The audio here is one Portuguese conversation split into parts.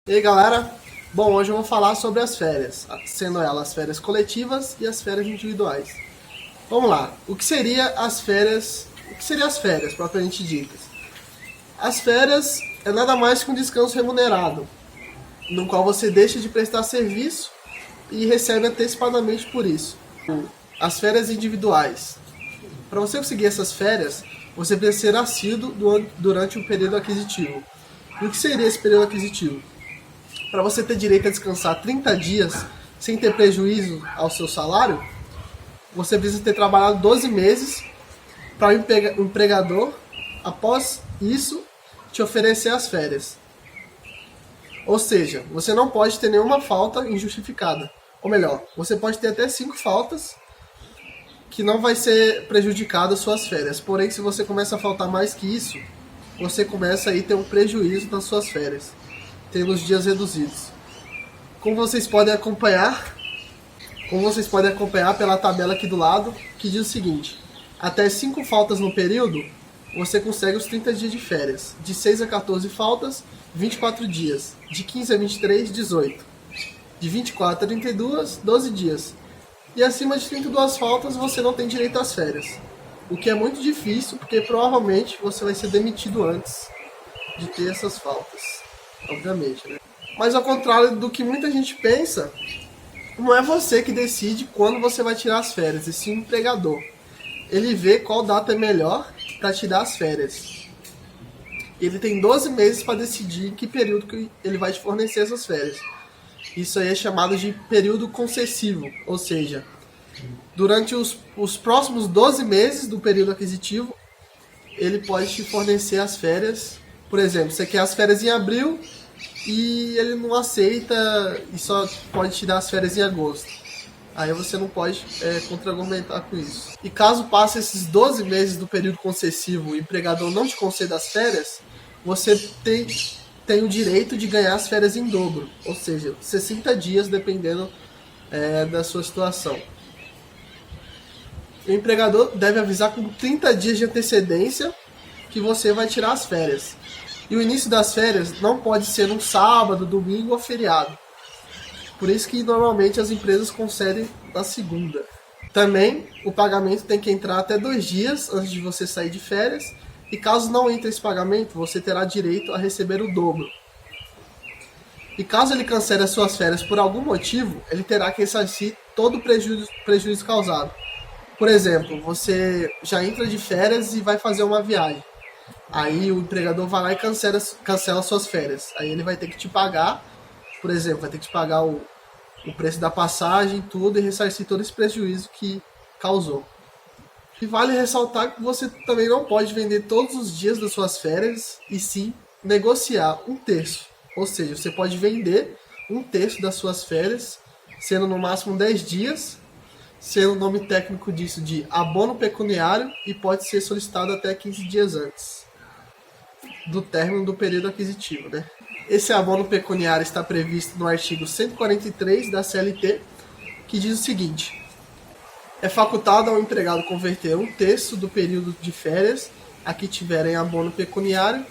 E aí galera, bom, hoje eu vou falar sobre as férias, sendo elas as férias coletivas e as férias individuais. Vamos lá, o que seria as férias, propriamente ditas? As férias é nada mais que um descanso remunerado, no qual você deixa de prestar serviço e recebe antecipadamente por isso. As férias individuais. Para você conseguir essas férias, você precisa ser assíduo durante o período aquisitivo. E o que seria esse período aquisitivo? Para você ter direito a descansar 30 dias sem ter prejuízo ao seu salário, você precisa ter trabalhado 12 meses para o empregador, após isso, te oferecer as férias. Ou seja, você não pode ter nenhuma falta injustificada. Ou melhor, você pode ter até 5 faltas que não vai ser prejudicado as suas férias. Porém, se você começa a faltar mais que isso, você começa a ter um prejuízo nas suas férias, tendo os dias reduzidos. Como vocês podem acompanhar pela tabela aqui do lado, que diz o seguinte: até 5 faltas no período, você consegue os 30 dias de férias. De 6 a 14 faltas, 24 dias. De 15 a 23, 18. De 24 a 32, 12 dias. E acima de 32 faltas, você não tem direito às férias. O que é muito difícil, porque provavelmente você vai ser demitido antes de ter essas faltas. Obviamente, né? Mas ao contrário do que muita gente pensa, não é você que decide quando você vai tirar as férias, e sim o empregador. Ele vê qual data é melhor para te dar as férias. Ele tem 12 meses para decidir em que período que ele vai te fornecer essas férias. Isso aí é chamado de período concessivo, ou seja, durante os próximos 12 meses do período aquisitivo, ele pode te fornecer as férias. Por exemplo, você quer as férias em abril e ele não aceita e só pode te dar as férias em agosto. Aí você não pode contra-argumentar com isso. E caso passe esses 12 meses do período concessivo e o empregador não te conceda as férias, você tem o direito de ganhar as férias em dobro, ou seja, 60 dias dependendo da sua situação. O empregador deve avisar com 30 dias de antecedência que você vai tirar as férias. E o início das férias não pode ser um sábado, domingo ou feriado. Por isso que normalmente as empresas concedem na segunda. Também o pagamento tem que entrar até 2 dias antes de você sair de férias. E caso não entre esse pagamento, você terá direito a receber o dobro. E caso ele cancele as suas férias por algum motivo, ele terá que ressarcir todo o prejuízo causado. Por exemplo, você já entra de férias e vai fazer uma viagem. Aí o empregador vai lá e cancela suas férias. Aí ele vai ter que te pagar, por exemplo, vai ter que te pagar o preço da passagem, tudo, e ressarcir todo esse prejuízo que causou. E vale ressaltar que você também não pode vender todos os dias das suas férias, e sim negociar um terço. Ou seja, você pode vender um terço das suas férias, sendo no máximo 10 dias, sendo o nome técnico disso de abono pecuniário, e pode ser solicitado até 15 dias antes do término do período aquisitivo, né? Esse abono pecuniário está previsto no artigo 143 da CLT, que diz o seguinte: é facultado ao empregado converter um terço do período de férias a que tiverem abono pecuniário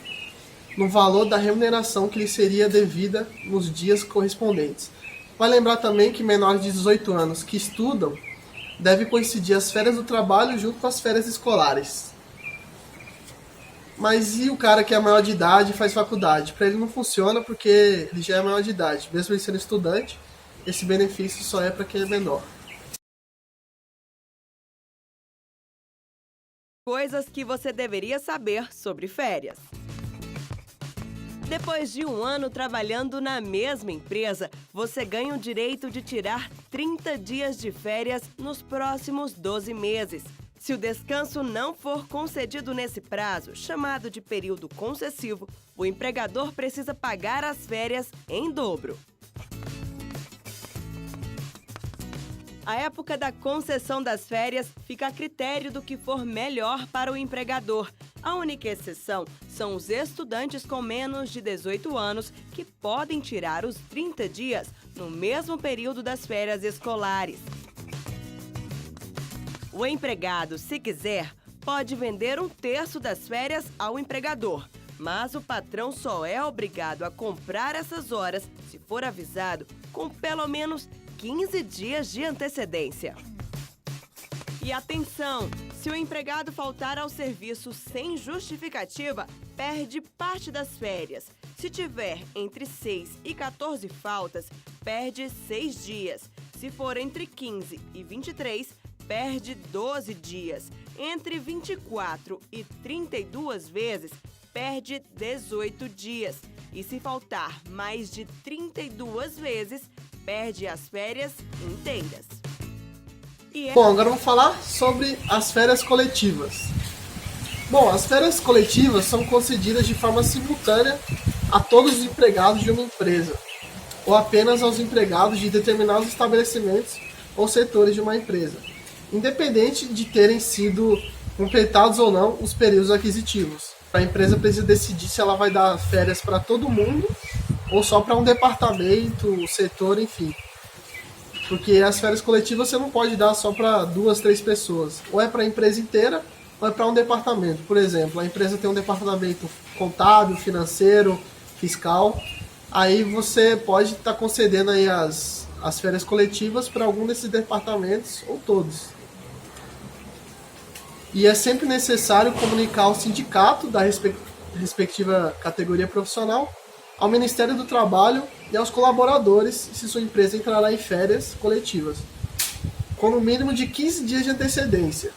no valor da remuneração que lhe seria devida nos dias correspondentes. Vai lembrar também que menores de 18 anos que estudam devem coincidir as férias do trabalho junto com as férias escolares. Mas e o cara que é maior de idade e faz faculdade? Para ele não funciona porque ele já é maior de idade. Mesmo ele sendo estudante, esse benefício só é para quem é menor. Coisas que você deveria saber sobre férias. Depois de 1 ano trabalhando na mesma empresa, você ganha o direito de tirar 30 dias de férias nos próximos 12 meses. Se o descanso não for concedido nesse prazo, chamado de período concessivo, o empregador precisa pagar as férias em dobro. A época da concessão das férias fica a critério do que for melhor para o empregador. A única exceção são os estudantes com menos de 18 anos que podem tirar os 30 dias no mesmo período das férias escolares. O empregado, se quiser, pode vender um terço das férias ao empregador, mas o patrão só é obrigado a comprar essas horas, se for avisado, com pelo menos 15 dias de antecedência. E atenção! Se o empregado faltar ao serviço sem justificativa, perde parte das férias. Se tiver entre 6 e 14 faltas, perde 6 dias. Se for entre 15 e 23, perde 12 dias. Entre 24 e 32 vezes, perde 18 dias. E se faltar mais de 32 vezes, perde as férias inteiras. Bom, agora vamos falar sobre as férias coletivas. Bom, as férias coletivas são concedidas de forma simultânea a todos os empregados de uma empresa, ou apenas aos empregados de determinados estabelecimentos ou setores de uma empresa, independente de terem sido completados ou não os períodos aquisitivos. A empresa precisa decidir se ela vai dar férias para todo mundo ou só para um departamento, setor, enfim. Porque as férias coletivas você não pode dar só para 2, 3 pessoas. Ou é para a empresa inteira, ou é para um departamento. Por exemplo, a empresa tem um departamento contábil, financeiro, fiscal. Aí você pode estar concedendo aí as férias coletivas para algum desses departamentos ou todos. E é sempre necessário comunicar ao sindicato da respectiva categoria profissional, ao Ministério do Trabalho e aos colaboradores se sua empresa entrará em férias coletivas, com no mínimo de 15 dias de antecedência.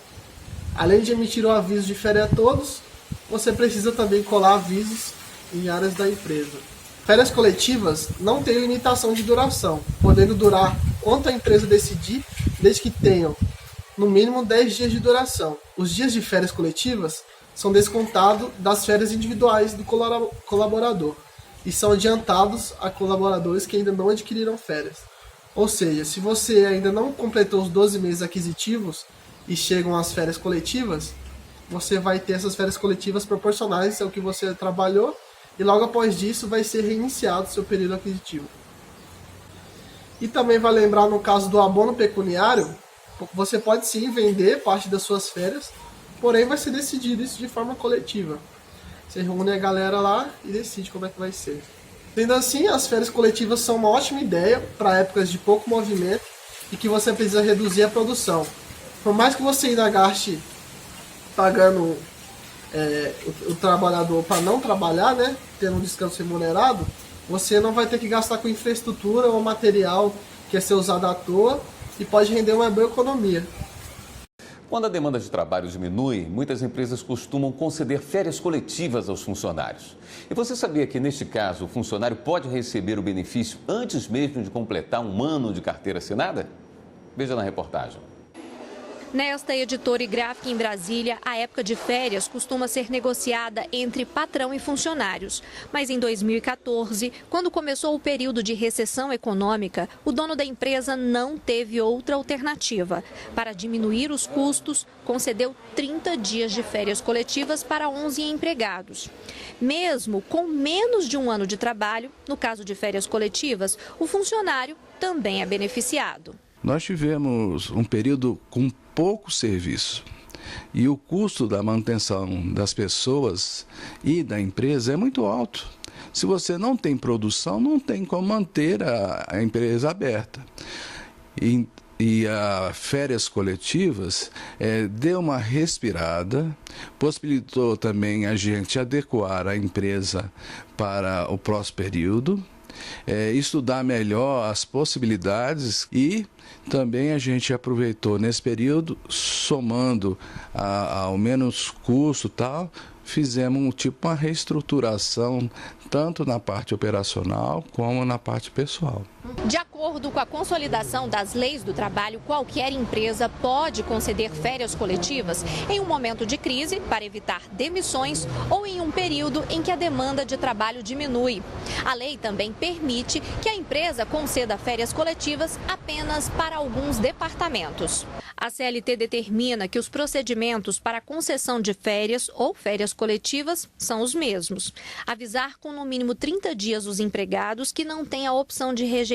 Além de emitir o aviso de férias a todos, você precisa também colar avisos em áreas da empresa. Férias coletivas não têm limitação de duração, podendo durar quanto a empresa decidir, desde que tenham no mínimo 10 dias de duração. Os dias de férias coletivas são descontados das férias individuais do colaborador e são adiantados a colaboradores que ainda não adquiriram férias. Ou seja, se você ainda não completou os 12 meses aquisitivos e chegam às férias coletivas, você vai ter essas férias coletivas proporcionais ao que você trabalhou e logo após disso vai ser reiniciado o seu período aquisitivo. E também vai lembrar, no caso do abono pecuniário, você pode sim vender parte das suas férias, porém vai ser decidido isso de forma coletiva. Você reúne a galera lá e decide como é que vai ser. Sendo assim, as férias coletivas são uma ótima ideia para épocas de pouco movimento e que você precisa reduzir a produção. Por mais que você ainda gaste pagando o trabalhador para não trabalhar, né, tendo um descanso remunerado, você não vai ter que gastar com infraestrutura ou material que é ser usado à toa e pode render uma boa economia. Quando a demanda de trabalho diminui, muitas empresas costumam conceder férias coletivas aos funcionários. E você sabia que, neste caso, o funcionário pode receber o benefício antes mesmo de completar um ano de carteira assinada? Veja na reportagem. Nesta editora e gráfica em Brasília, a época de férias costuma ser negociada entre patrão e funcionários. Mas em 2014, quando começou o período de recessão econômica, o dono da empresa não teve outra alternativa. Para diminuir os custos, concedeu 30 dias de férias coletivas para 11 empregados. Mesmo com menos de um ano de trabalho, no caso de férias coletivas, o funcionário também é beneficiado. Nós tivemos um período com pouco serviço e o custo da manutenção das pessoas e da empresa é muito alto. Se você não tem produção, não tem como manter a empresa aberta. E as férias coletivas deu uma respirada, possibilitou também a gente adequar a empresa para o próximo período, estudar melhor as possibilidades e também a gente aproveitou nesse período, somando ao menos custo e tal, fizemos uma reestruturação tanto na parte operacional como na parte pessoal. De acordo com a consolidação das leis do trabalho, qualquer empresa pode conceder férias coletivas em um momento de crise para evitar demissões ou em um período em que a demanda de trabalho diminui. A lei também permite que a empresa conceda férias coletivas apenas para alguns departamentos. A CLT determina que os procedimentos para a concessão de férias ou férias coletivas são os mesmos. Avisar com no mínimo 30 dias os empregados que não têm a opção de rejeitar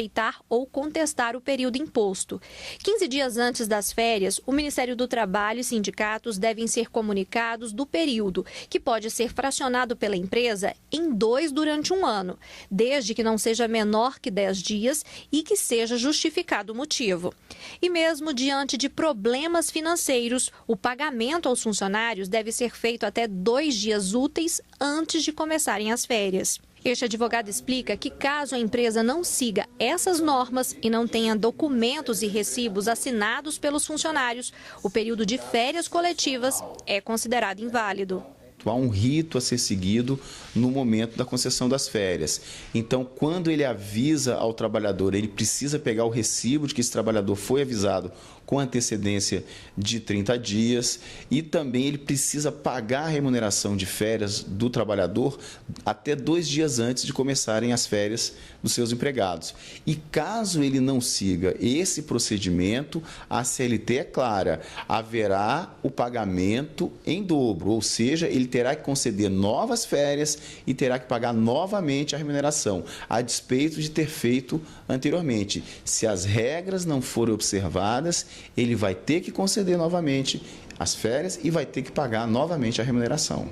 ou ou contestar o período imposto. 15 dias antes das férias, o Ministério do Trabalho e sindicatos devem ser comunicados do período, que pode ser fracionado pela empresa em 2 durante um ano, desde que não seja menor que 10 dias e que seja justificado o motivo. E mesmo diante de problemas financeiros, o pagamento aos funcionários deve ser feito até 2 dias úteis antes de começarem as férias. Este advogado explica que caso a empresa não siga essas normas e não tenha documentos e recibos assinados pelos funcionários, o período de férias coletivas é considerado inválido. Há um rito a ser seguido no momento da concessão das férias. Então, quando ele avisa ao trabalhador, ele precisa pegar o recibo de que esse trabalhador foi avisado com antecedência de 30 dias e também ele precisa pagar a remuneração de férias do trabalhador até 2 dias antes de começarem as férias dos seus empregados. E caso ele não siga esse procedimento, a CLT é clara, haverá o pagamento em dobro, ou seja, ele terá que conceder novas férias e terá que pagar novamente a remuneração, a despeito de ter feito anteriormente. Se as regras não forem observadas, ele vai ter que conceder novamente as férias e vai ter que pagar novamente a remuneração.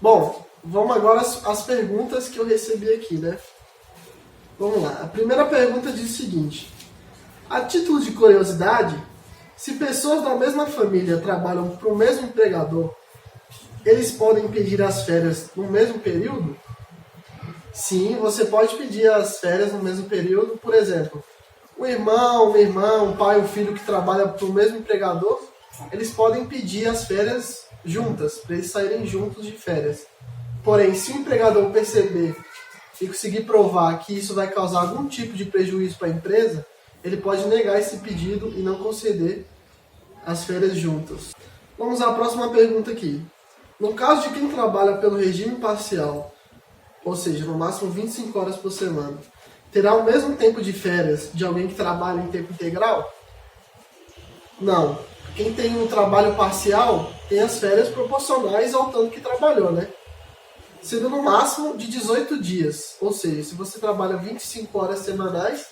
Bom, vamos agora às perguntas que eu recebi aqui, né? Vamos lá. A primeira pergunta diz o seguinte: a título de curiosidade, se pessoas da mesma família trabalham para o mesmo empregador, eles podem pedir as férias no mesmo período? Sim, você pode pedir as férias no mesmo período. Por exemplo, um irmão, uma irmã, um pai, um filho que trabalha para o mesmo empregador, eles podem pedir as férias juntas, para eles saírem juntos de férias. Porém, se o empregador perceber e conseguir provar que isso vai causar algum tipo de prejuízo para a empresa, ele pode negar esse pedido e não conceder as férias juntas. Vamos à próxima pergunta aqui. No caso de quem trabalha pelo regime parcial, ou seja, no máximo 25 horas por semana, terá o mesmo tempo de férias de alguém que trabalha em tempo integral? Não. Quem tem um trabalho parcial tem as férias proporcionais ao tanto que trabalhou, né? Sendo no máximo de 18 dias. Ou seja, se você trabalha 25 horas semanais,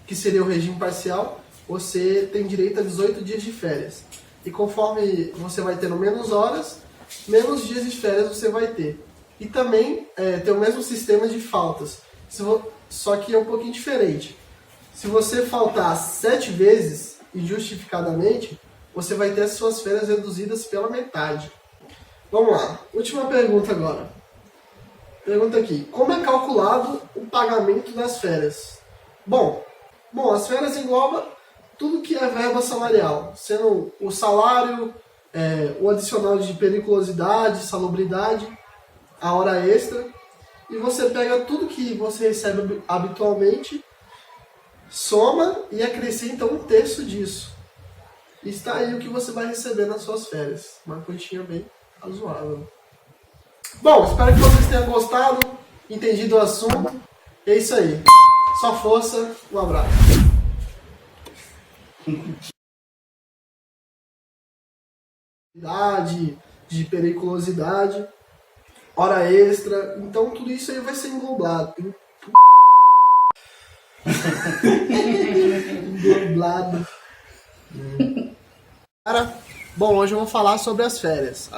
que seria o regime parcial, você tem direito a 18 dias de férias. E conforme você vai tendo menos horas, menos dias de férias você vai ter. E também tem o mesmo sistema de faltas, só que é um pouquinho diferente. Se você faltar 7 vezes injustificadamente, você vai ter as suas férias reduzidas pela metade. Vamos lá, última pergunta agora. Pergunta aqui: como é calculado o pagamento das férias? Bom, as férias englobam tudo que é verba salarial, sendo o salário, o adicional de periculosidade, salubridade, a hora extra, e você pega tudo que você recebe habitualmente, soma e acrescenta 1/3 disso. E está aí o que você vai receber nas suas férias. Uma quantia bem razoável. Bom, espero que vocês tenham gostado, entendido o assunto. É isso aí. Só força, um abraço. De periculosidade, hora extra, então tudo isso aí vai ser englobado. Englobado. Cara, bom, hoje eu vou falar sobre as férias.